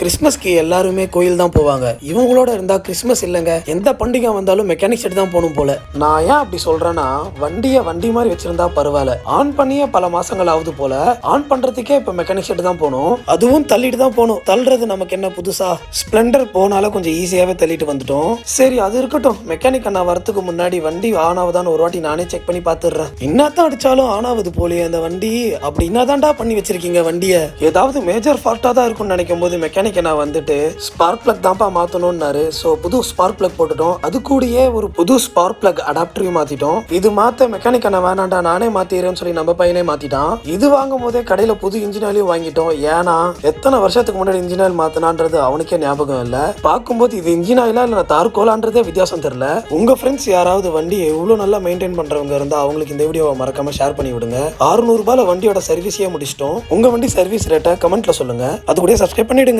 கிறிஸ்மஸ்க்கு எல்லாருமே கோயில் தான் போவாங்க. இவங்களோட இருந்தா கிறிஸ்மஸ் இல்லைங்க, எந்த பண்டிகை வந்தாலும் மெக்கானிக் செட் தான் போகணும் போல. நான் ஏன் அப்படி சொல்றேன்னா, வண்டி மாதிரி வச்சிருந்தா பரவாயில்ல, ஆன் பண்ணியே பல மாசங்கள் ஆகுது போல, ஆன் பண்றதுக்கே இப்ப மெக்கானிக் செட் தான் போகணும். அதுவும் தள்ளிட்டு தான் போகணும். தள்ளுறது நமக்கு என்ன புதுசா? ஸ்பிளெண்டர் போனால கொஞ்சம் ஈஸியாவே தள்ளிட்டு வந்துட்டோம். சரி அது இருக்கட்டும். மெக்கானிக் அண்ணா வரத்துக்கு முன்னாடி வண்டி ஆன் ஆகுதான்னு ஒரு வாட்டி நானே செக் பண்ணி பாத்துடுறேன். என்னத்தான் அடிச்சாலும் ஆன் ஆகுது போலயே அந்த வண்டி. அப்படி என்னதான்டா பண்ணி வச்சிருக்கீங்க வண்டியை? ஏதாவது மேஜர் ஃபால்ட்டா தான் இருக்கும்னு நினைக்கும் போது மெக்கானிக் நான் வந்துட்டு ஸ்பார்க் பிளக் தான்ப்பா மாத்தணும்னாரு. சோ புது ஸ்பார்க் பிளக் போட்டுட்டோம். அது கூடயே ஒரு புது ஸ்பார்க் பிளக் அடாப்டரையும் மாத்திட்டோம். இது மாத்த மெக்கானிக் அண்ணா வேணாண்டா நானே மாத்திடுறேன்னு சொல்லி நம்ம பையனே மாத்திட்டான். இது வாங்கும் போதே கடையில புது இன்ஜின் ஆயிலும் வாங்கிட்டோம். ஏன்னா எத்தனை வருஷத்துக்கு முன்னாடி இன்ஜின் ஆயில் மாத்தினான்றது அவனுக்கே ஞாபகம் இல்ல. பார்க்கும்போது இது இன்ஜின் ஆயிலா இல்ல தார்கோலான்றதே வித்தியாசம் தெரியல. உங்க ஃப்ரெண்ட்ஸ் யாராவது வண்டி எவ்வளவு நல்லா மெயின்டைன் பண்றவங்க இருந்தா அவங்களுக்கு இந்த வீடியோவை மறக்காம ஷேர் பண்ணி விடுங்க. 600 ரூபாயில வண்டியோட சர்வீஸே முடிச்சிட்டோம். உங்க வண்டி சர்வீஸ் ரேட்டை கமெண்ட்ல சொல்லுங்க. அது கூட சப்ஸ்கிரைப் பண்ணிடுங்க.